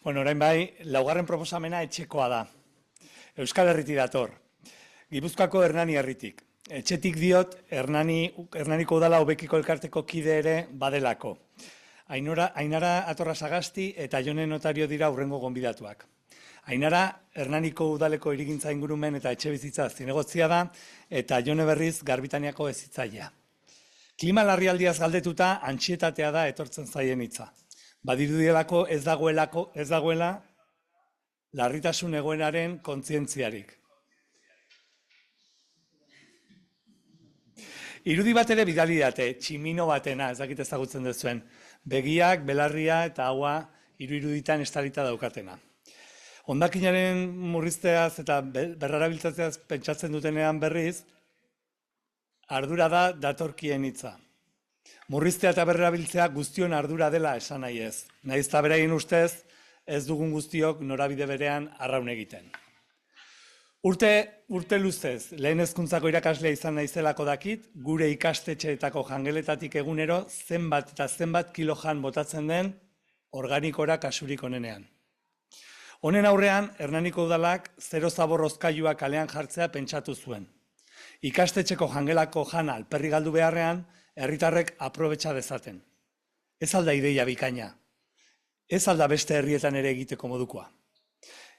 Bueno, orain bai, laugarren proposamena etxekoa da. Euskal Herritik dator. Gipuzkoako Hernani herritik. Etxetik diot, Hernaniko udala hobekiko elkarteko kide ere badelako. Ainara Atorra Sagasti eta Jone Notario dira hurrengo gonbidatuak. Ainara, Hernaniko udaleko hirigintza ingurumen eta etxe bizitza zinegotzia da, eta Jone berriz Garbitaniako hezitzailea. Klima larrialdiaz galdetuta, antsietatea da etortzen zaien hitza. Badirudielako ez dagoela larritasun egoeraren kontzientziarik. Irudi bat ere bidali date, tximino batena, ez dakit ezagutzen duzuen. Begiak, belarria eta haua iruditan estalita daukatena. Hondakinaren murrizteaz eta berrarabiltzatzeaz pentsatzen dutenean berriz, ardura da datorkien hitza. Murriztea eta berrerabiltzea guztion ardura dela esan nahi ez. Nahiz eta beraien ustez, ez dugun guztiok norabide berean arraun egiten. Urte luzez, lehen hezkuntzako irakaslea izan naizelako dakit, gure ikastetxeetako jangeletatik egunero zenbat eta zenbat kilojan botatzen den organikora kasurik onenean. Honen aurrean, Hernaniko udalak zero zabor hozkailua kalean jartzea pentsatu zuen. Ikastetxeko jangelako jana alperri galdu beharrean, herritarrek aprobetxa dezaten. Ez alda ideia bikaina. Ez alda beste herrietan ere egiteko modukoa.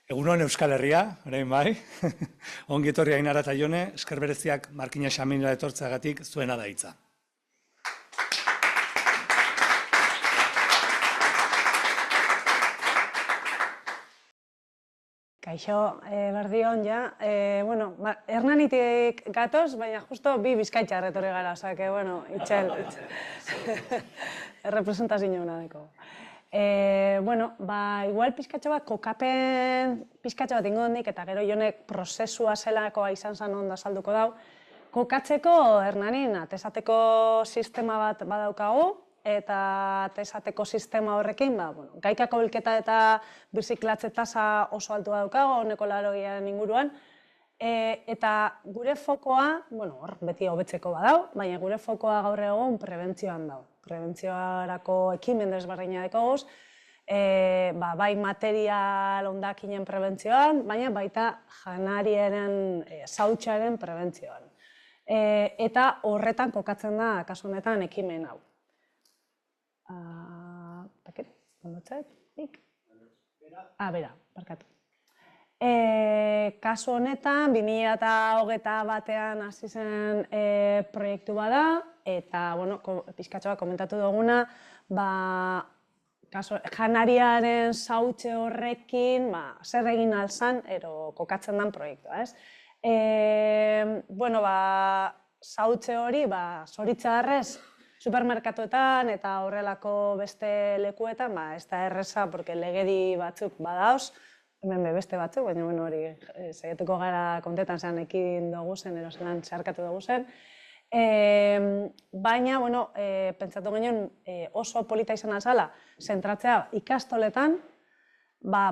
Egunon Euskal Herria, orain bai, ongi etorri Ainara eta Jone, esker bereziak Markina Xaminera etortzeagatik zuena da hitza. Kaixo, berdion, ja. Hernanitik gatoz, baina justo bi bizkaitxar etorri gara, osake, bueno, itxel. Errepresentazio honadeko. Igual pizkatxo bat, kokapen pizkatxo bat ingondik, eta gero Jonek prozesua zelakoa izan zen onda salduko dau. Kokatzeko Hernanin atesateko sistema bat badaukagu, eta atesateko sistema horrekin, gaikako bilketa eta birziklatze tasa oso altua daukago, honeko 80 inguruan, eta gure fokoa, hor beti hobetzeko badau, baina gure fokoa gaur egun prebentzioan dau. Prebentziorako ekimen desberdina dekoz, bai material hondakinen prebentzioan, baina baita janariaren zautxaren prebentzioan. Eta horretan kokatzen da, kasu honetan, ekimen hau. Bera, barkatu. Kasu honetan, 2021 hasi zen proiektu bada, eta, pizkatxo bat komentatu duguna, janariaren zautxe horrekin, zer egin alzan, ero kokatzen den proiektua, ez? Zautxe hori, zoritxarrez, supermerkatuetan eta horrelako beste lekuetan, ez da erreza, porque legedi batzuk badaoz, hemen beste batzuk, baina hori saiatuko gara kontetan zean ekin dugu zen, ero zelan zeharkatu dugu zen. Baina, pentsatu genuen oso polita izan azala, zentratzea ikastoletan,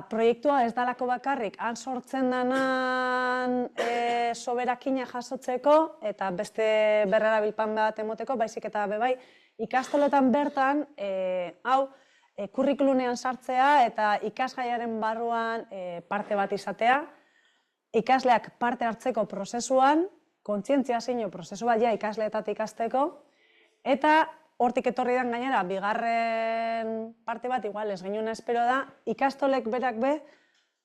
proiektua ez dalako bakarrik, han sortzen denan soberakina jasotzeko eta beste berrerabilpan bat emoteko, baizik eta bebai ikastoletan bertan, kurrikulunean sartzea eta ikasgaiaren barruan parte bat izatea, ikasleak parte hartzeko prozesuan, kontzientziazio prozesu bat ikasleetatik ikasteko, eta hortik etorri den gainera, bigarren parte bat, igual ez genuen espero da, ikastolek berak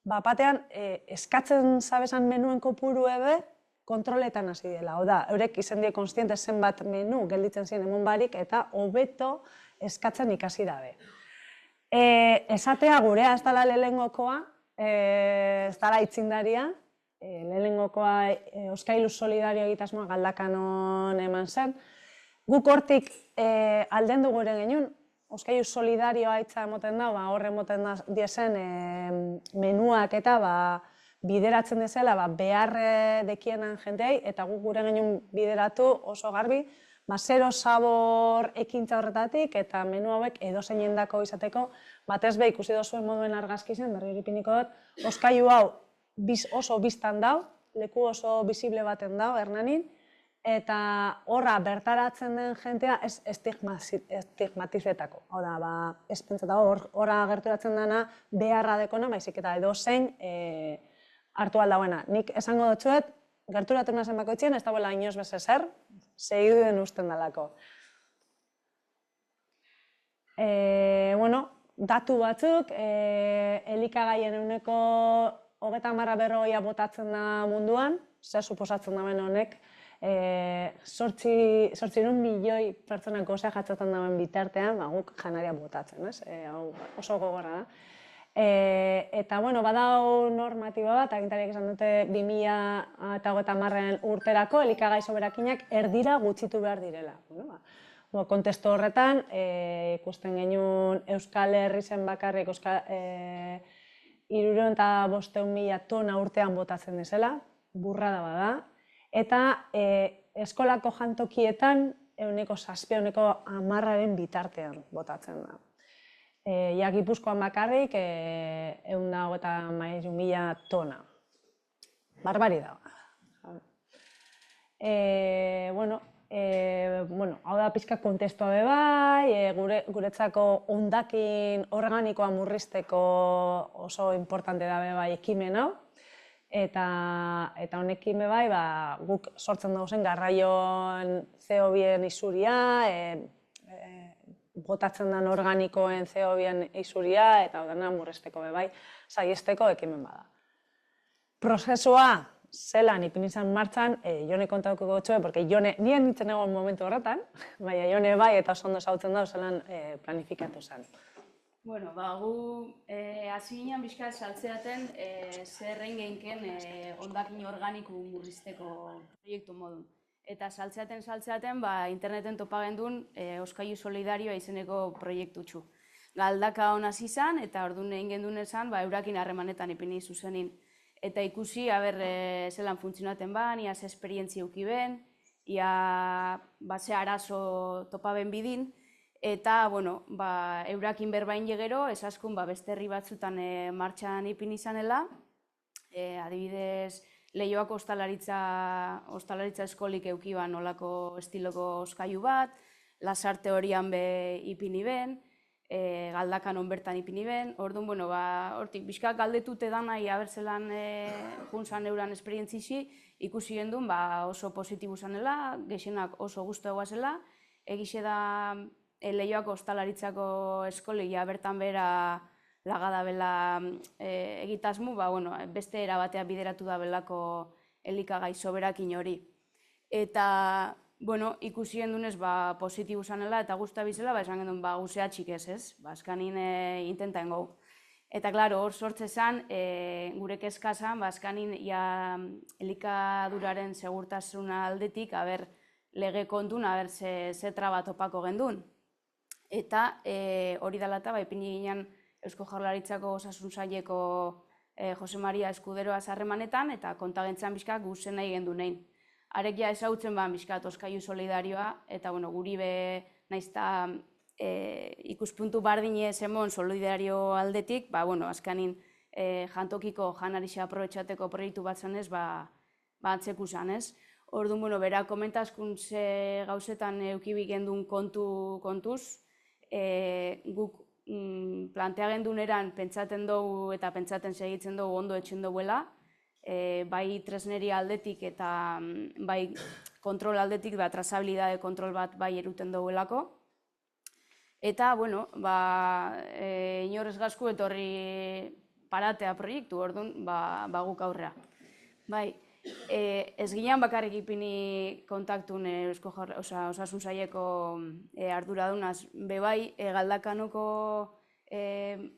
batean eskatzen zabezan menuen kopuru ebe, kontroletan hasi dela. Oda, eurek izan die konstiente zenbat menu gelditzen ziren emun barik, eta hobeto eskatzen ikasi dabe. Esatea gurea ez dela lehengokoa, ez dela itzindaria, lehengokoa Euskailu Solidario egitasmoa Galdakanon eman zen. Guk hortik aldendu gure genuen, Euskailu Solidarioa hitza emoten da, horre emoten diezen menuak eta bideratzen dezela behar dekienan jendei, eta guk gure genuen bideratu oso garbi, zero sabor ekintza horretatik eta menu hauek edozein jendako izateko, batez be ikusi dozuen moduen argazki zen, berri horipiniko dut, Euskailu hau oso biztan dau, leku oso bisible baten dau, Hernanin, eta horra bertaratzen den jentea ez estigmatizetako. Hau da, ez pentsatako horra gerturatzen dena beharra dekona, baizik eta edozein hartu aldauena. Nik esango dutxuet, gerturatu nazen bakoitzien, ez dagoela inoz bez ezer, segiduen usten dalako. Datu batzuk, elikagaien ehuneko 30-40 botatzen da munduan, zer suposatzen dauen honek, 800 milioi pertsonak gozea jatzaten dauen bitartean, guk janaria botatzen, oso gogorra da. Eta, badau normatiba bat, agintariak esan dute 2030 urterako elikagai soberakinak erdira gutxitu behar direla. Kontestu horretan, ikusten genuen Euskal Herri zen bakarrik 350.000 tona urtean botatzen dizela, burrada bada, eta eskolako jantokietan ehuneko 7, ehuneko 10 bitartean botatzen da. Gipuzkoan bakarrik 130.000 tona. Barbaridad. Hau da pixka kontestua bebai, guretzako hondakin organikoa murrizteko oso importante da bebai ekimen hau. Eta honekin bebai, guk sortzen dugu garraioan CO2 isuria, botatzen den organikoen CO2 isuria, eta dena murrizteko bebai, saiesteko ekimen bada. Prozesua zelan ipini zen martxan, Jone kontatuko gotxoe, porque Jone, nien nintzen egon momentu horretan, baina Jone bai eta oso ondo ezagutzen da zelan planifikatu zen. Bueno, gu hasi ginen bizka saltzeaten zer egin genken hondakin organiko murrizteko proiektu modun. Eta saltzeaten interneten topa gendun Oskailu Solidarioa izeneko proiektutxu. Galdaka hon hasi izan eta orduan egin gendun esan eurakin harremanetan ipini zuzenin. Eta ikusi, zelan funtzionaten ia ze esperientzia uki ben, ia ze arazo topa ben bidin, eta, eurakin berbain jegero, esaskun beste herri batzutan martxan ipin izanela, adibidez, Leioako ostalaritza eskolik eukiban olako estiloko oskailu bat, Lasarte horian be ipini ben, Galdakan onbertan ipini ben, orduan, hortik, bizkak galdetute dana, berzelan juntzan euran esperientzisi, ikusi gendun oso positibu zanela, gehienak oso guztu eguazela, egixe da Leioako ostalaritzako eskolik, bertan bera lagadabela egitasmu, beste erabatea bideratu da belako elikagai soberakin hori. Eta, ikusi gendunez positibu zanela eta guztua bizela, esan gendun guzea txikez ez, azkanin intentaen gau. Eta, klaro, hor sortzezan, gure kezkazan, azkanin elikaduraren segurtasuna aldetik, lege kontun, ze traba topako gendun. Eta hori dalata, ipini ginen Eusko Jaurlaritzako Osasun Saileko Jose Maria Eskuderoa harremanetan eta kontagentzan bizkak guzen nahi gendu nein. Arekia ezagutzen bizkat Oskailu Solidarioa, eta guri be naizta ikuspuntu bardine zemon solidario aldetik, azkanin jantokiko janarixa aprobetxateko proiektu bat zanez, antzeku zanez. Orduan, bera komentaskun ze gauzetan eukibik gendun kontuz, guk plantea genduneran pentsaten dugu eta pentsaten segitzen dugu ondo etxen duguela, bai tresneri aldetik eta bai kontrol aldetik, trazabilidade kontrol bat bai eruten duguelako. Eta, inorez gazku etorri paratea proiektu, orduan, guk aurrea. Bai, ez ginean bakarrik ipini kontaktun Osasun Saileko arduradunaz, bebai, Galdakanoko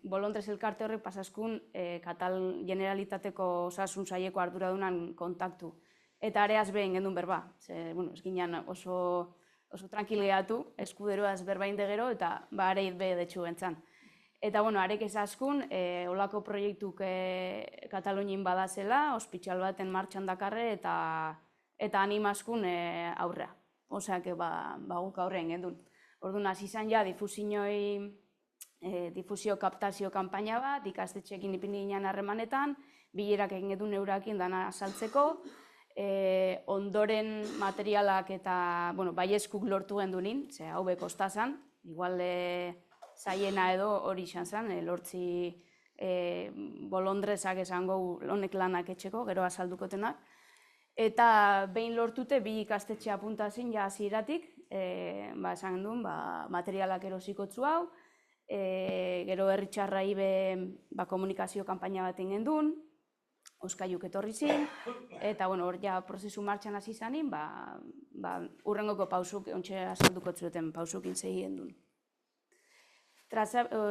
bolontrez elkarte horrek pasaskun Katal Generalitateko Osasun Saileko arduradunan kontaktu. Eta areaz behin gendun berba, ez ginean oso tranquilgeatu, Eskuderoaz berbain degero eta areit be detxu gentzan. Eta, arek ezaskun, olako proiektuk Katalunien badazela, ospitxal baten martxan dakarre eta animaskun aurrea. Oseak, guk aurrean gendun. Orduan, hasi izan difusio kaptazio kanpaina bat, ikastetxeekin ipini ginen harremanetan, bilerak egin edun eurakin dana saltzeko, ondoren materialak eta, bueno, baieskuk lortu gendunin, ze hau be kostazan, igual zaiena edo hori izan zen, lortzi bolondrezak esango honek lanak etxeko, gero azaldukotenak. Eta behin lortute, bi ikastetxe apuntazin ja hasieratik, esan genduen, materialak erosikotzu hau, gero herritxarrai be komunikazio kanpaina bat egin genduen, Oskailuk etorri zin, eta hor ja prozesu martxan hasi zanin, urrengoko pausuk, ontxe azalduko zuten pausukin segien duen.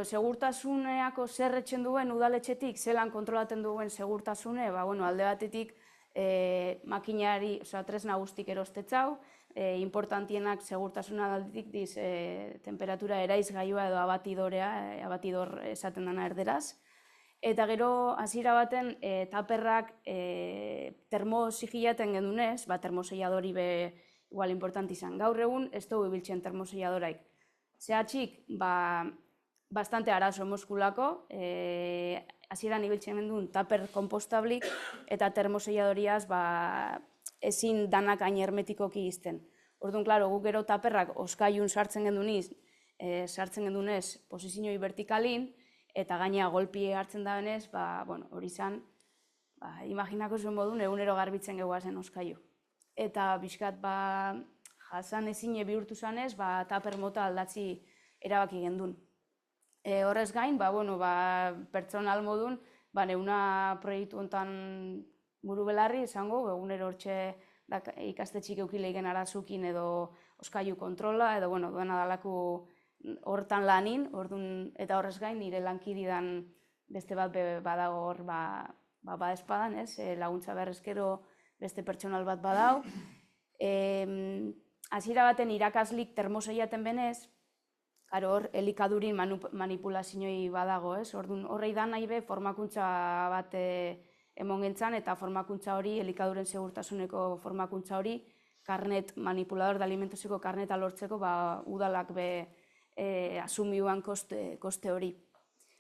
Segurtasuneako zer etxen duen udaletxetik, zelan kontrolaten duen segurtasune, alde batetik makinari, tresna guztik erostetzau, importantienak segurtasuna aldetik diz temperatura eraizgailua edo abatidorea, abatidor esaten dena erderaz. Eta gero, hasiera baten, taperrak termosigilaten gendunez, termoseiadori be igual importanti izan. Gaur egun, ez dugu ibiltzen termoseiadoraik. Zehatxik, bastante arazo moskulako, hasieran ibiltzen gendun taper kompostablik eta termoseiadoriaz ezin danak hain hermetikoki izten. Orduan, klaro, guk gero taperrak oskailun sartzen gendunez, posizioi vertikalin, eta gaina golpie hartzen da benez, hori izan, imaginako zuen modun, egunero garbitzen geguazen oskailu. Eta bizkat, jasan ezine bihurtu zanez, taper mota aldatzi erabaki gendun. Horrez gain, pertsonal modun, neuna proiektu honetan buru belarri izango, egunero hortxe ikastetxik eukileigen arazukin edo oskailu kontrola, edo duena dalako hortan lanin, eta horrez gain nire lankididan beste bat badago hor badespadan, laguntza berrezkero beste pertsonal bat badau. Hasiera baten irakaslik termoseiaten benez, hor elikadurin manipulazioi badago, horrei da nahi be formakuntza bat emon gentzan, eta formakuntza hori, elikaduren segurtasuneko formakuntza hori, manipulador de alimentoziko karneta lortzeko, udalak be asumioan koste hori.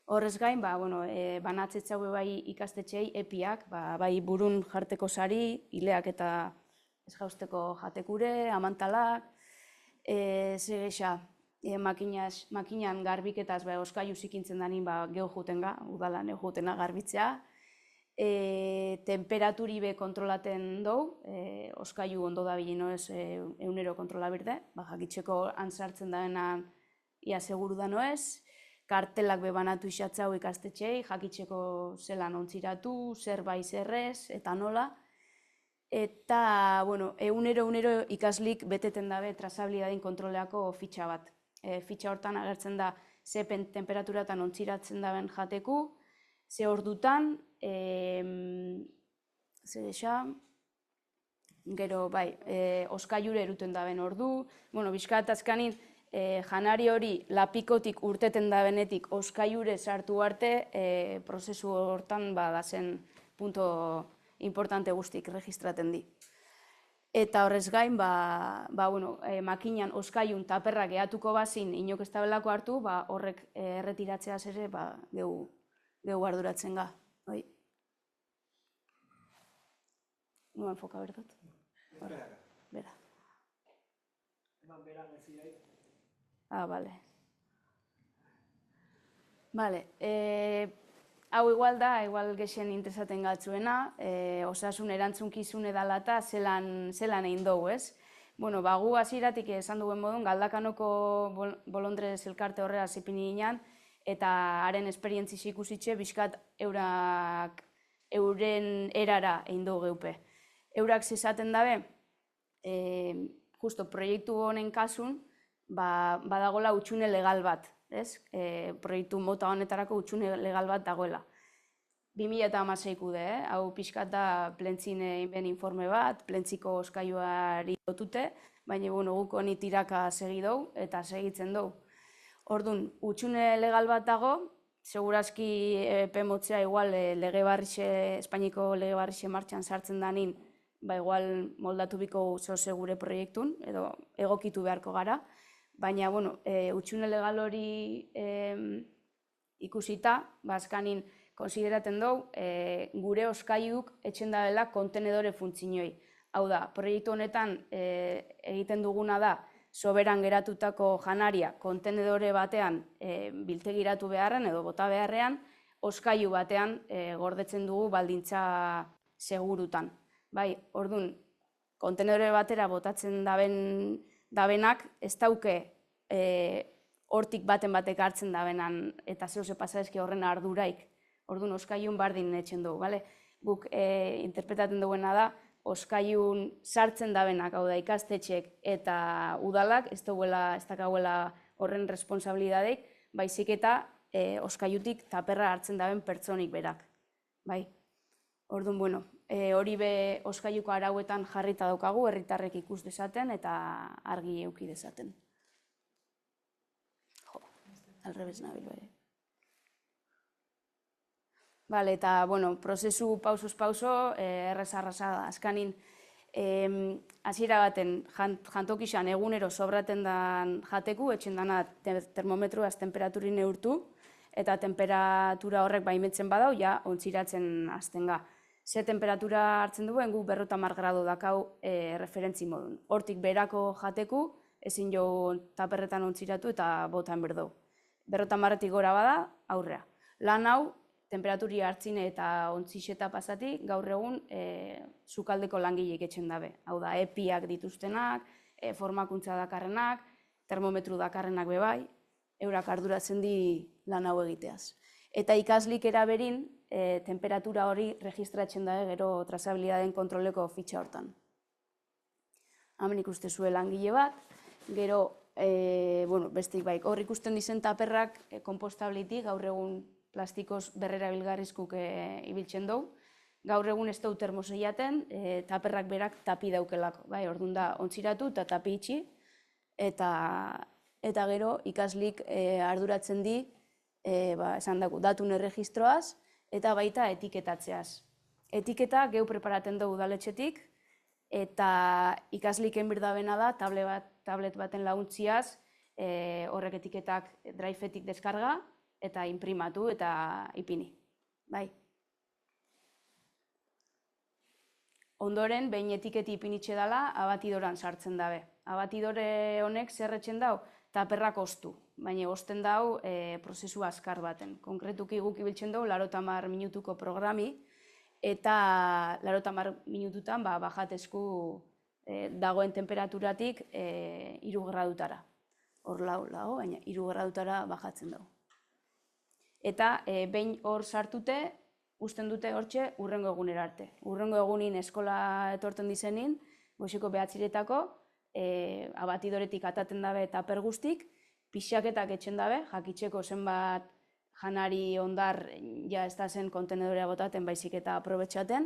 Horrez gain, banatzetzau bai ikastetxeei epiak, bai burun jarteko sari, hileak eta ez jausteko jatekure, amantalak, zegexa, makinan garbiketaz oskailu zikintzen danin geho jutenga, udalan geho jutena garbitzea, temperaturi be kontrolaten dou, oskailu ondo da bilino ez egunero kontrola birde, jakitzeko antzartzen daena ia seguru da noez, kartelak be banatu isatzau ikastetxeei, jakitzeko zelan ontziratu, zer bai zerrez, eta nola. Eta, egunero ikaslik beteten dabe trazabilidadein kontroleako fitxa bat. Fitxa hortan agertzen da ze temperaturatan ontziratzen daben jateku, ze ordutan, gero, oskailure eruten daben ordu, bizkat azkanin, janari hori lapikotik urteten da benetik oskailure sartu arte, prozesu hortan dazen punto importante guztik registraten di. Eta horrez gain, makinan oskailun taperrak gehatuko bazin inok ez tabelako hartu, horrek erretiratzeaz ere gehu arduratzen ga. Nuen foka berdot? Bera. Eman bera geziai. Bale. Bale, hau igual da, igual gexen interesaten gatzuena, osasun erantzunkizun edalata zelan egin dugu, ez? Gu hasieratik esan duen modun, Galdakanoko bolondrez elkarte horrea zipini ginen, eta haren esperientziz ikusitxe, bizkat euren erara egin dugu geupe. Eurak zezaten dabe, justo proiektu honen kasun, badagola utxune legal bat, ez? Proiektu mota honetarako utxune legal bat dagoela. 2016 de, hau pixkat da plentzin egin informe bat, plentziko oskailuari lotute, baina guk honi tiraka segidou eta segitzen dugu. Orduan, utxune legal bat dago, segurazki epemotzea igual Espainiko lege barrixe martxan sartzen danin, igual moldatu biko segure proiektun, edo egokitu beharko gara, baina, utxune legal hori ikusita, azkanin konsideraten dugu, gure oskailuk etxen dabela kontenedore funtzinoi. Hau da, proiektu honetan egiten duguna da, soberan geratutako janaria kontenedore batean biltegiratu beharren edo bota beharrean, hozkailu batean gordetzen dugu baldintza segurutan. Bai, orduan, kontenedore batera botatzen dabenak, ez dauke hortik baten batek hartzen dabenan eta zehose pasaezki horren arduraik. Orduan, hozkailun bardin etxen dugu, bale? Guk interpretatzen duguena da, hozkailun sartzen dabenak, hau da, ikastetxek eta udalak, ez dakauela horren responsabilidadeik, baizik eta hozkailutik taperra hartzen daben pertsonik berak. Bai. Orduan, bueno, hori be hozkailuko arauetan jarrita daukagu, herritarrek ikus dezaten eta argi eduki dezaten. Jo, alrebez nabil bai. Bale, eta, bueno, prozesu pausuz pauso, erreza da. Azkanin, hasiera baten jantokixan egunero sobraten dan jateku, etxen dana termometroaz temperaturin neurtu, eta temperatura horrek baimentzen badau, ja, ontziratzen hasten ga. Ze temperatura hartzen duen, gu 50 gradu dakau referentzi modun. Hortik berako jateku, ezin jo taperretan ontziratu eta botan berdau. 50-etik gora bada, aurrea. Lan hau, temperaturi hartzine eta ontzixeta pasatik, gaur egun sukaldeko langileek etxen dabe. Hau da, epiak dituztenak, formakuntza dakarrenak, termometru dakarrenak bebai, eurak arduratzen di lan hau egiteaz. Eta ikaslik eraberin, temperatura hori registratzen da gero trazabilidaden kontroleko fitxa hortan. Hemen ikuste zuen langile bat, gero, bestik baik, hor ikusten dizen taperrak konpostablitik, gaur egun plastikoz berrerabilgarrizkuk ibiltzen dugu. Gaur egun ez dugu termoseiaten, taperrak berak tapi daukelako. Orduan da, ontziratu eta tapi itxi, eta gero ikaslik arduratzen di, esan dugu, datun erregistroaz, eta baita etiketatzeaz. Etiketa geu preparaten dugu udaletxetik, eta ikasliken birdabena da, tablet baten laguntziaz, horrek etiketak driveetik deskarga, eta imprimatu eta ipini. Bai. Ondoren, behin etiketi ipinitxe dela, abatidoran sartzen dabe. Abatidore honek zerretzen dau, taperrak oztu, baina ozten dau prozesu azkar baten. Konkretuki guk ibiltzen dugu 80 minutuko programi, eta 80 minututan bajatezku dagoen temperaturatik 3 gradutara. Hor lau, baina 3 gradutara bajatzen dugu. Eta behin hor sartute, usten dute hortxe urrengo egunera arte. Urrengo egunin eskola etorten dizenin, goizeko 9:00-etako, abatidoretik ataten dabe taper guztik, pixaketak etxen dabe, jakitzeko zenbat janari ondar ja ez da zen kontenedorea botaten baizik eta aprobetxaten,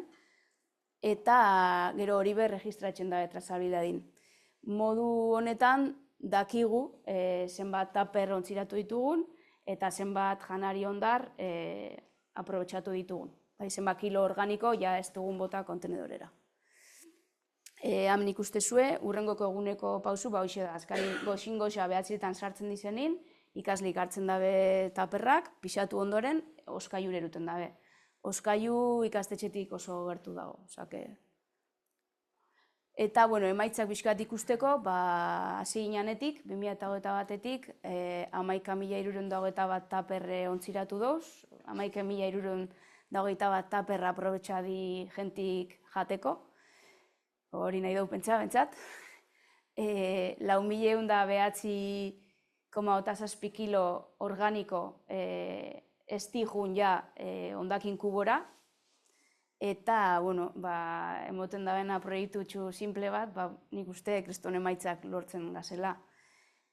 eta gero hori be registratzen dabe trazabilidadin. Modu honetan dakigu zenbat taper ontziratu ditugun, eta zenbat janari ondar aprobetxatu ditugun. Zenbat kilo organiko ja ez dugun bota kontenedorera. Hemen ikustezue, urrengoko eguneko pausu, hoxe da, azkari goxin-goxa 9:00-etan sartzen dizenin, ikaslik hartzen dabe taperrak, pixatu ondoren, hozkailura eruten dabe. Hozkailu ikastetxetik oso gertu dago. Eta, emaitzak bizkat ikusteko, hasi ginenetik, 2021-etik, 11.321 taper ontziratu doz, 11.321 taper aprobetxadi jentik jateko, hori nahi dugu pentsa, bentsat. 4.109,7 kilo organiko estijun ja ondakin kubora, eta, emoten dabena proiektutxu simple bat, nik uste kriston emaitzak lortzen gazela.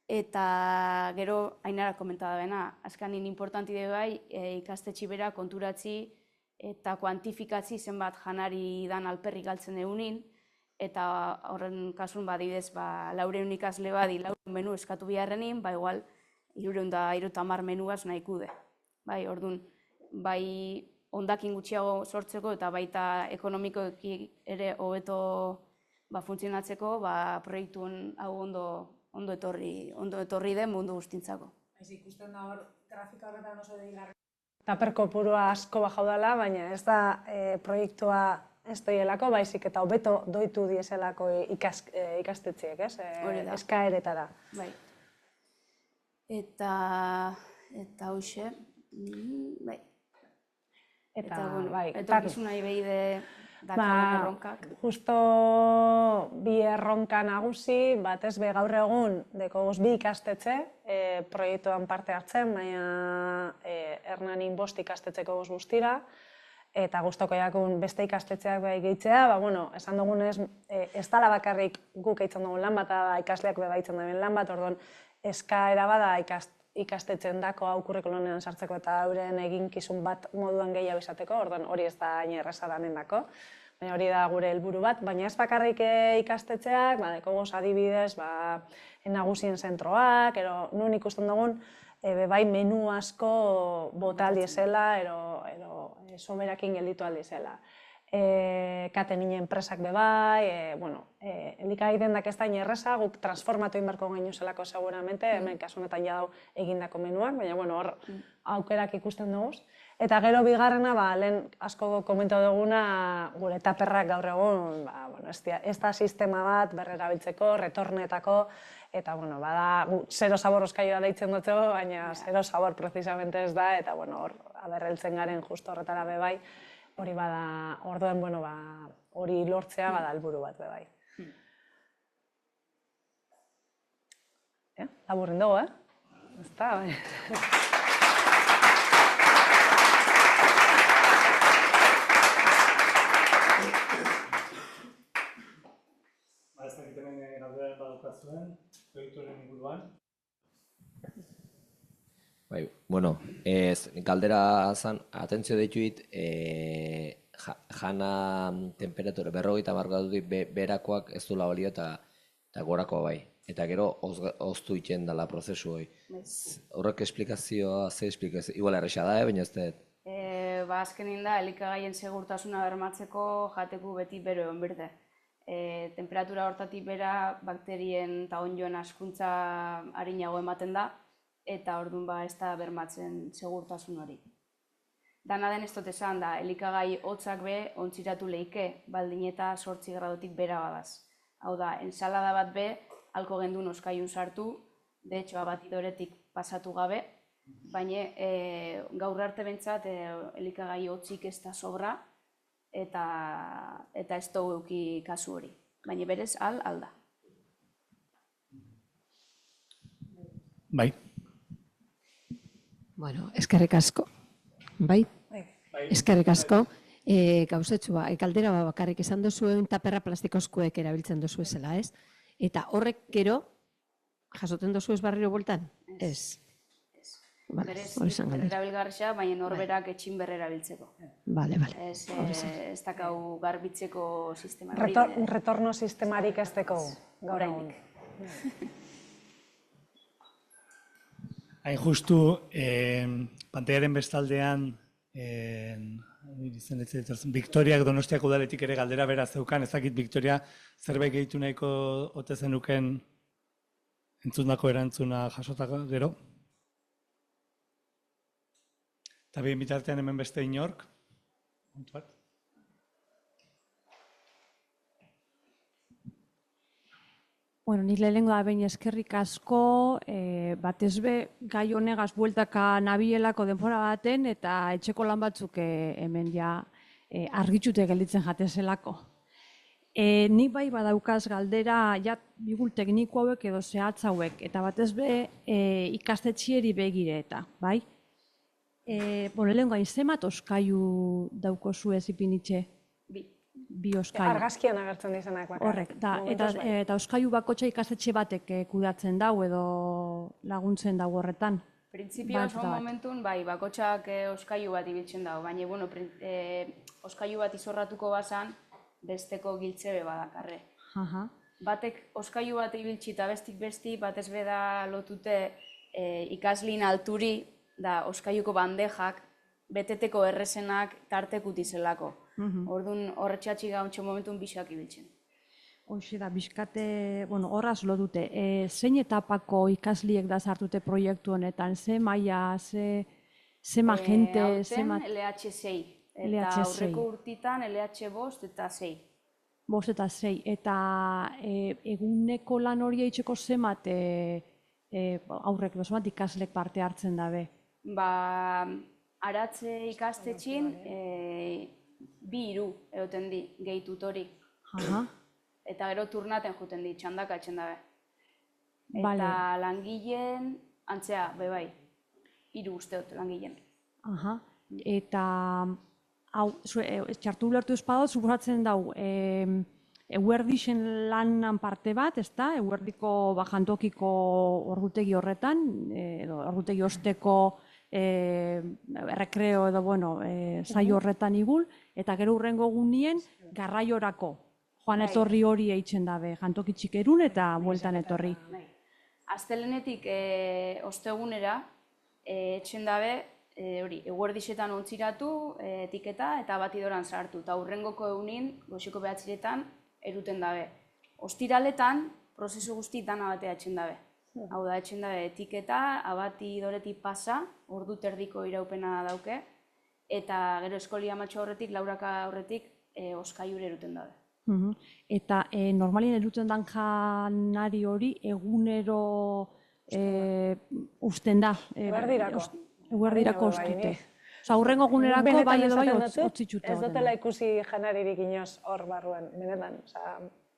Eta gero, Ainara komenta dabena, azkanin importanti dugu bai, ikastetxi bera konturatzi eta kuantifikatzi zenbat janari dan alperrik galtzen egunin, eta horren kasun badidez, 400 ikasle badi 400 menu eskatu biharrenin, igual 330 menuaz nahikude. Orduan, ondakin gutxiago sortzeko eta baita ekonomikoki ere hobeto funtzionatzeko, proiektu hau ondo etorri den mundu guztintzako. Ikusten da hor, grafika horretan oso deigarri. Taper kopurua asko bajau dela, baina ez da proiektua ez doielako, baizik eta hobeto doitu dieselako ikastetxeek, ez? Hori da. Eskaeretara. Bai. Eta hoxe, bai. Eta bueno, bai, etorkizunari behide dakarren erronkak. Justo bi erronka nagusi, batez be gaur egun dekogoz bi ikastetxe proiektuan parte hartzen, baina Hernanin 5 ikastetxeko guztira, eta gustoko jakun beste ikastetxeak bai gehitzea, esan dugunez, ez dala bakarrik guk eitzen dugun lan bat, da ikasleak bebaitzen duen lan bat, orduan eskaera bada ikastetzen dako hau kurrikulunean sartzeko eta euren eginkizun bat moduan gehiago izateko, orduan hori ez da hain erraza danendako, baina hori da gure helburu bat, baina ez bakarrik ikastetxeak, dekogoz adibidez, nagusien zentroak, nun ikusten dugun, bai menu asko bota aldizela, ero soberakin gelditu aldizela. Katenia enpresak bebai, elikagai dendak ez da erraza, guk transformatu inberko gainuzelako seguramente, hemen kasunetan jadau egindako menuak, baina hor aukerak ikusten dugu. Eta gero bigarrena, lehen asko komentatu duguna, gure taperrak gaur egun, ez da sistema bat berrerabiltzeko, retornetako, eta bada, zero sabor oskaioa deitzen dutzeko, baina zero sabor precisamente ez da, eta hor aberreltzen garen justo horretara bebai, hori bada, orduan, hori lortzea bada helburu bat bebai. Laburren dugu, Ez da, bai. Ez dakit hemen galdera badukazuen, proiektuaren inguruan. Bai, galdera zan, atentzio dituit, jana temperatura 50 gradutik berakoak ez duela balio eta gorakoa bai. Eta gero oztu iten dela prozesu hori. Horrek esplikazioa, igual erresa da, baina ez dut. Azkenin da, elikagaien segurtasuna bermatzeko jateku beti bero egon berde. Temperatura hortatik bera bakterien eta onjoen askuntza arinago ematen da, eta orduan ez da bermatzen segurtasun hori. Dana den ez dut esan da, elikagai hotzak be ontziratu leike, baldin eta 8 gradotik bera badaz. Hau da, ensalada bat be, halko gendun oskaiun sartu, de hecho, abatidoretik pasatu gabe, baina gaur arte bentsat elikagai hotzik ez da sobra, eta ez dugu euki kasu hori. Baina berez, alda. Bai. Bueno, eskerrik asko. Bai? Eskerrik asko. Gauzetxua, galdera bakarrik esan duzuen taperra plastikozkoek erabiltzen duzu ezela, ez? Eta horrek gero, jasoten duzu ez barriro boltan? Ez. Berez, berrerabilgarria, baina norberak etxin berrerabiltzeko. Bale. Ez dakau garbitzeko sistema. Retorno sistemarik ez deko gaur egun. Hain justu, pantailaren bestaldean, Victoriak Donostiako udaletik ere galdera bera zeukan, ezakit Victoria zerbait gehitu nahiko ote zenuken entzundako erantzuna jasotako gero? Eta bien bitartean hemen beste inork? Bueno, nik lehenengo da behin eskerrik asko, batez be gai honegaz bueltaka nabielako denbora baten eta etxeko lan batzuk hemen ja argitxute gelditzen jatezelako. Nik bai badaukaz galdera ja bigul tekniko hauek edo zehatz hauek, eta batez be ikastetxieri begire eta, bai? Lehenengo hain zemat oskaiu daukozu ez ipinitxe? Bi oskaiu. Argazkian agertzen dizenak bakarrik. Horrek, eta oskaiu bakotxa ikastetxe batek kudatzen dau edo laguntzen dau horretan. Printzipioan momentun, bai, bakotxak oskaiu bat ibiltzen dago, baina, oskaiu bat izorratuko bazan, besteko giltzebe badakarre. Batek oskaiu bat ibiltzi eta bestik batez beda lotute ikaslin alturi, da oskaiuko bandejak, beteteko errezenak tartekut izelako. Orduan horretxatxi gauntxo momentun bisak ibiltzen. Hoxe da, bizkate, horraz lo dute. Zein etapako ikasliek da sartute proiektu honetan? Ze maia, ze magente? Aurten LH6 Eta LH6. aurreko urtitan LH5 eta 6. 5 eta 6. Eta eguneko lan hori eitzeko zemat aurrek, zemat ikaslek parte hartzen dabe? Ba, aratze ikastetxin, 2-3 egoten di, gehi tutori. Aha. Eta gero turnaten juten di, txandaka etxen dabe. Eta Bale. langileen, antzea, bai, 3 usteot langileen. Aha. Eta, hau, txartu ulertu espadot, suposatzen dau, eguerdixen lanan parte bat, ezta? Eguerdiko jantokiko ordutegi horretan, edo ordutegi osteko errekreo edo, bueno, saio horretan igul, eta gero hurrengo egunien garraiorako. Joan etorri hori eitzen dabe, jantoki txikerun eta bueltan etorri. Astelenetik ostegunera, etxen dabe, hori, eguerdixetan ontziratu, etiketa eta batidoran sartu. Eta hurrengoko egunin, goxiko behatziretan, eruten dabe. Ostiraletan, prozesu guzti dana batea etxen dabe. Hau da, etxen dabe etiketa, abatidoretik pasa, ordu terdiko iraupena dauke, eta gero eskolia matxo horretik, lauraka horretik, oskaiure eruten dabe. Eta normalien eruten dan janari hori egunero usten da. Eguerdirako. Eguerdirako Bai, ustute. bai. Osa, hurrengo egunerako Benetan bai edo bai esaten dut, otzitxute. Ez dutela ikusi janaririk inoz hor barruan, benetan,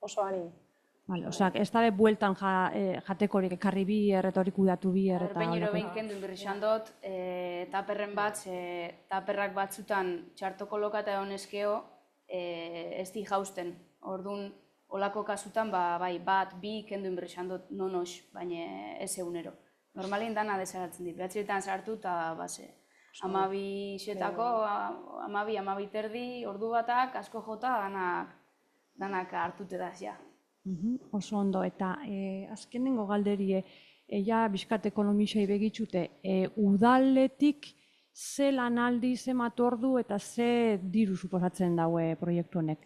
oso anin. Vale, osea, ez dabe bueltan jatekorik ekarri bier, eta hori kudatu bier, eta... Behinero behin kendu berrizan dut, taperren bat, taperrak batzutan txartoko lokata egon eskeo, ez di jausten. Orduan, olako kasutan, bai, bat, bi kendu berrizan dut nonos, baina ez egunero. Normalien dana desaratzen dit, behatziretan sartu eta base. 12 xetako, 12 terdi, ordu batak, asko jota, danak hartute da, ja. Oso ondo, eta azkenengo galderie, ja bizkat ekonomisei begitxute, udaletik ze lanaldi, ze matordu eta ze diru suposatzen daue proiektu honek?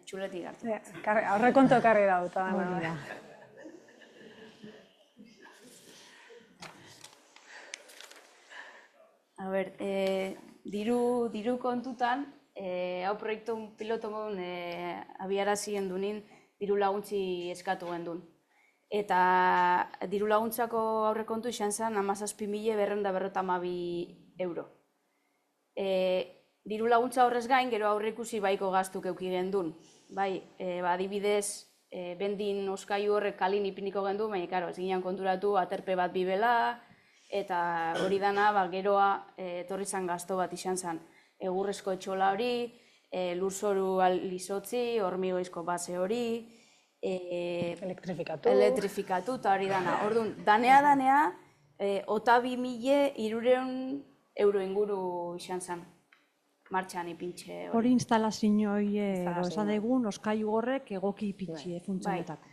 Txuletik hartu. Aurrekontu ekarri dut. Hori da. A ber, diru kontutan, hau proiektu piloto modun abiarazien dunin, diru laguntzi eskatu gendun. Eta diru laguntzako aurrekontu izan zen 17.252 euro. Diru laguntza horrez gain, gero aurreikusi baiko gaztuk euki gendun. Bai, adibidez, bendin oskailu horrek kalin ipiniko gendu, baina, karo, ez ginen konturatu aterpe bat bibela, eta hori dana, geroa, etorri zan gazto bat izan zen. Egurrezko etxola hori, lurzoru lizotzi, hormigoizko base hori, elektrifikatu eta hori dana. Orduan, danea, 22.300 euro inguru izan zen. Martxan ipintxe hori. Hori instalaziooi, esan egun, oskailu horrek egoki ipintxe funtzionetako.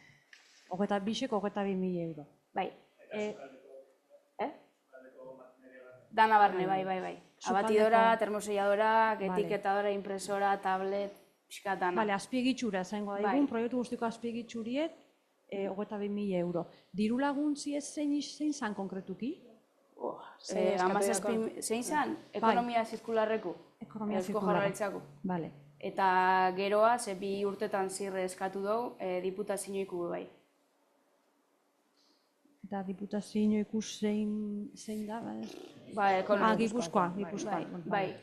22.000 euro. Bai. Dana barne, bai. Abatidora, termoselladora, etiketadora, impresora, tablet, pixkat dana. Bale, azpiegitxura zaingo da egun, proiektu guztiko azpiegitxuriet, 22.000 euro. Diru laguntzi ez zein zan konkretuki? Zein zan? Ekonomia zirkularreku. Ekonomia Eusko zirkularra. Jaurlaritzako. Bale. Eta geroa, 2 urtetan zirre eskatu dugu, diputazioiku bai. Eta diputazio ikus zein da? Gipuzkoa. Bai.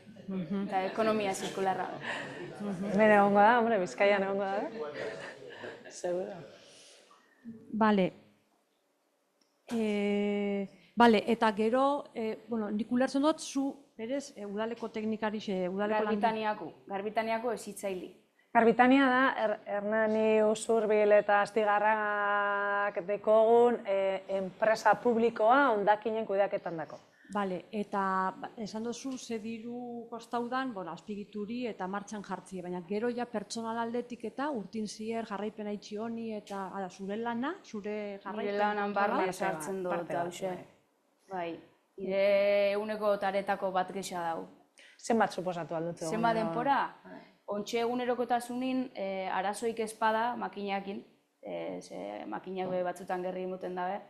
Eta ekonomia zirkularra. Hemen egongo da, hombre, Bizkaian egongo da. Seguro. Bale. Eta gero, nik ulertzen dut, zu berez udaleko teknikarixe, udaleko Garbitaniako ezitzaili. Garbitania da, Hernani Usurbil eta Astigarrak dekogun enpresa publikoa hondakinen kudeaketan dako. Bale, eta esan duzu ze diru kostaudan, azpigituri eta martxan jartzie, baina gero ja pertsonal aldetik eta urtin zier jarraipena itxi honi eta zure lana, zure jarraipen. Nire lanan barne sartzen dut, hause. Bai, nire eguneko taretako bat gesa dau. Zenbat suposatu aldutze? Zenbat denpora? Ontxe egunerokotasunin arazoik espada makinakin, makinak batzutan gerri emoten dabe,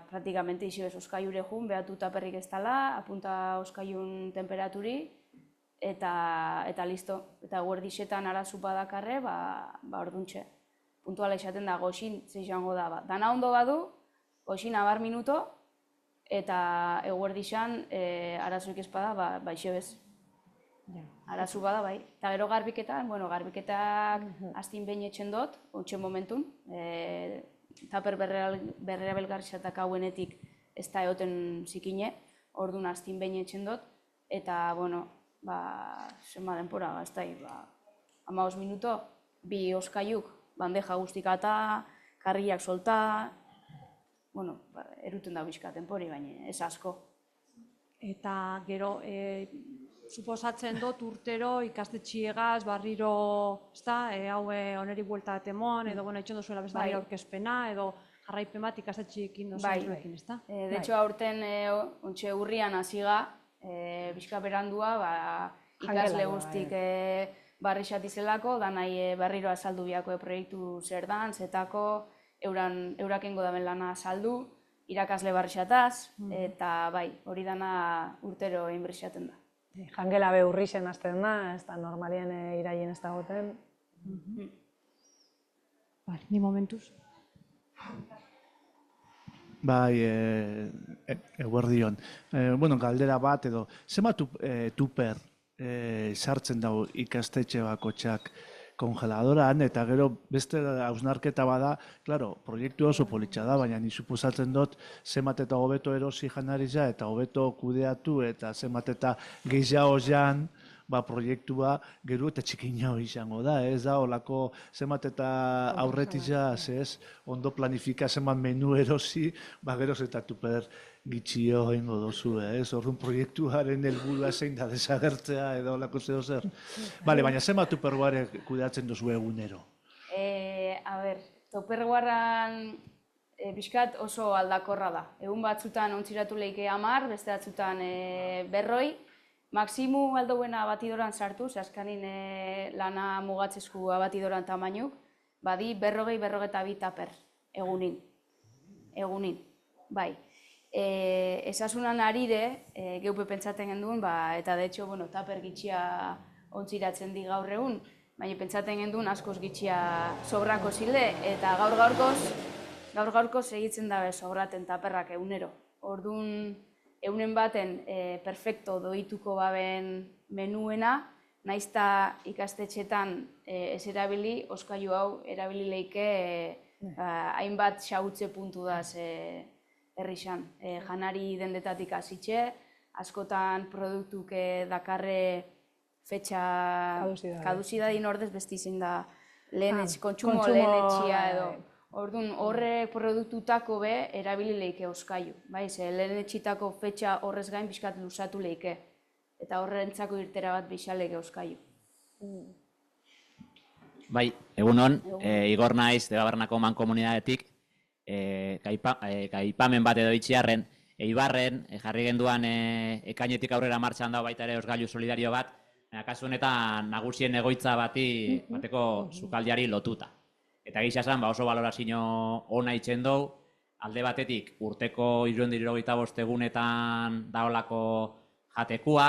praktikamente iso ez oskaiure jun, behatu taperrik ez dala, apunta oskaiun temperaturi, eta listo. Eta guerdixetan arazu badakarre, orduntxe. Puntuala esaten da, goxin, ze izango da. Dana ondo badu, goxin 10 minuto, eta eguerdixan arazoik espada, baixe bez. Arazu bada, bai. Eta gero garbiketan, garbiketak astin behin etxen dut, ontsen momentun. Taper berrera belgarrizatak hauenetik ez da egoten zikine, orduan astin behin etxen dut. Eta, zenba denpora, ez da, 15 minuto, bi oskaiuk, bandeja guztikata, karriak solta, eruten da bizka denpori, baina ez asko. Eta gero, suposatzen dut urtero ikastetxiegaz barriro, hau oneri buelta atemon, edo etxon dozuela beste barriro aurkezpena, edo jarraipen bat ikastetxiekin dozuekin, ez da? De hecho, aurten ontxe urrian hasiga, bizka berandua, ikasle guztik barrixat izelako, da nahi berriro azaldu biako proiektu zer dan, zetako, eurakengo daben lana azaldu, irakasle barrixataz, eta bai, hori dana urtero inbrixaten da. Jangela be urrixen hasten da, ez da normalien iraien ez dagoten. Ni momentuz. Bai, eguerdion. Galdera bat edo, zenbat tuper sartzen dago ikastetxe bakotxak kongeladoran, eta gero beste hausnarketa bada, klaro, proiektu oso politxa da, baina ni suposatzen dut zenbat eta hobeto erosi janariza eta hobeto kudeatu eta zenbat eta gehiago jan, proiektua gero eta txikina izango da, ez da, olako zenbat eta aurretiza, ez, ondo planifika zenbat menu erosi, gero eta tuper gitxio egingo dozu, ez, orduan proiektuaren helburua zein da desagertzea edo olako zeo zer. Bale, baina zenbat tuperguare kudeatzen dozu egunero? Tupperwarean pixkat oso aldakorra da. Egun batzutan ontziratu leike 10, beste batzutan 40, maksimu aldoena abatidoran sartu, askanin lana mugatzezku abatidoran tamainuk, badi 40-42 taper egunin. Bai. Esasunan arire, geupe pentsaten genduen, eta de hecho, taper gitxia ontziratzen di gaur egun, baina pentsaten genduen askoz gitxia sobrako zile, eta gaur gaurkoz egitzen dabe sobraten taperrak egunero. Orduan, eunen baten perfecto doituko baben menuena, naizta ikastetxetan ez erabili, oskailu hau erabili leike hainbat xautze puntu daz herrixan. Janari dendetatik hasitxe, askotan produktuke dakarre fetxa kaduzidadin ordez besti zein da kontsumo lehenetxia edo. Orduan, horre produktutako be erabili leike oskailu. Lehenetxitako fetxa horrez gain pixkat luzatu leike. Eta horrentzako irtera bat bixaleke oskailu. Bai, egunon, Igor naiz, Debabarnako mankomunidadetik, gaipamen bat edo itxiarren, Eibarren, jarri genduan ekainetik aurrera martxan dago baita ere osgailu solidario bat, kasu honetan nagusien egoitza bateko sukaldiari lotuta. Eta gisa esan, oso balorazio ona itzen dugu, alde batetik urteko 375 egunetan daolako jatekua,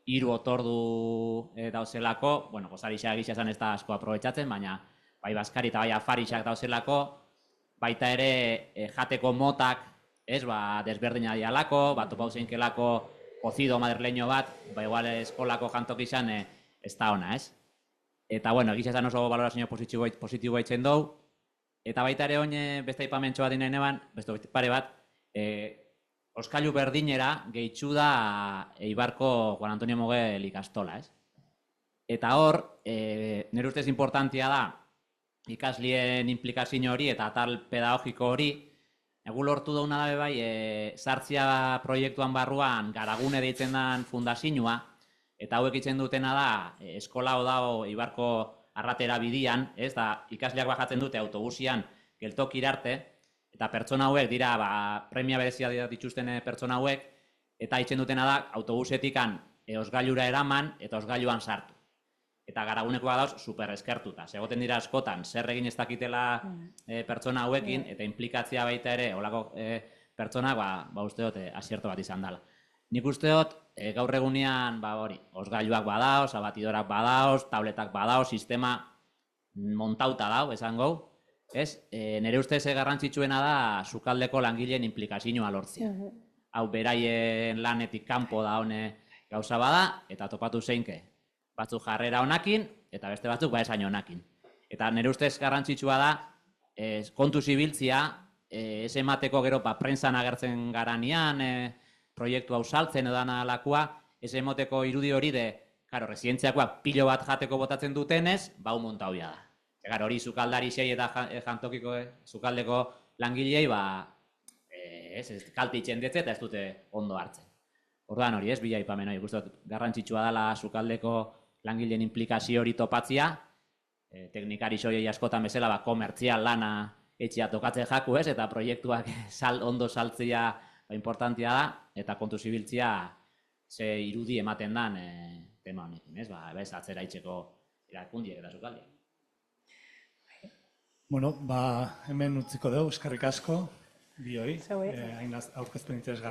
3 otordu dauzelako, gozarixak gisa esan ez da asko aprobetxatzen, baina bai Baskari eta bai Afarixak dauzelako, baita ere jateko motak desberdina dialako, topa usenkelako kozido madrileño bat, igual eskolako jantok izan ez da ona, ez? Eta, gisa esan oso balorazio positiboa itzen dugu. Eta baita ere oin beste aipamentxo bat dinen eban, beste pare bat, oskailu berdinera gehitxu da Eibarko Juan Antonio Mogel ikastola, ez? Eta hor, nire ustez importantia da ikaslien implikazio hori eta atal pedagogiko hori, egu lortu dauna dabe bai, sartzia proiektuan barruan garagune deitzen den fundazioa, eta hauek itzen dutena da, eskola dago Eibarko arratera bidian, ez da, ikasleak bajatzen dute autobusian geltokira arte, eta pertsona hauek dira, premia berezia dituzten pertsona hauek, eta itzen dutena da, autobusetikan osgailura eraman eta osgailuan sartu. Eta garagunekoa dauz super eskertuta. Egoten dira askotan, zer egin ez dakitela pertsona hauekin, eta implikatzia baita ere, holako pertsona, uste dut, asierto bat izan dela. Nik uste dut, gaur egunean, hori, osgailuak badaoz, abatidorak badaoz, tabletak badaoz, sistema montauta dau, esan gau, ez? Nire ustez garrantzitsuena da sukaldeko langileen implikazioa lortzea. Hau beraien lanetik kanpo da hone gauza bada, eta topatu zeinke. Batzuk jarrera honakin, eta beste batzuk esaino honakin. Eta nire ustez garrantzitsua da, kontuz ibiltzia, ez emateko gero prensan agertzen garanean, proiektu hau saltzen edo alakoa, ez emoteko irudi hori de, karo, residentziakoak pilo bat jateko botatzen dutenez, bau montauia da. Egar hori sukaldari sei eta jantokiko sukaldeko langilei, kalte itxen detze eta ez dute ondo hartzen. Orduan hori ez, bila ipamen hori, guztot garrantzitsua dela sukaldeko langileen implikazio hori topatzia, teknikari soiei askotan bezala komertzial lana etxea tokatzen jaku ez, eta proiektuak ondo saltzea importantia da, eta kontuz ibiltzia ze irudi ematen dan tema honekin, ez? Ez atzera itxeko erakundiek eta sukaldiak. Bueno, hemen utziko dugu, eskerrik asko, bioi, Zeuei. hain aurkezpen interesgarri.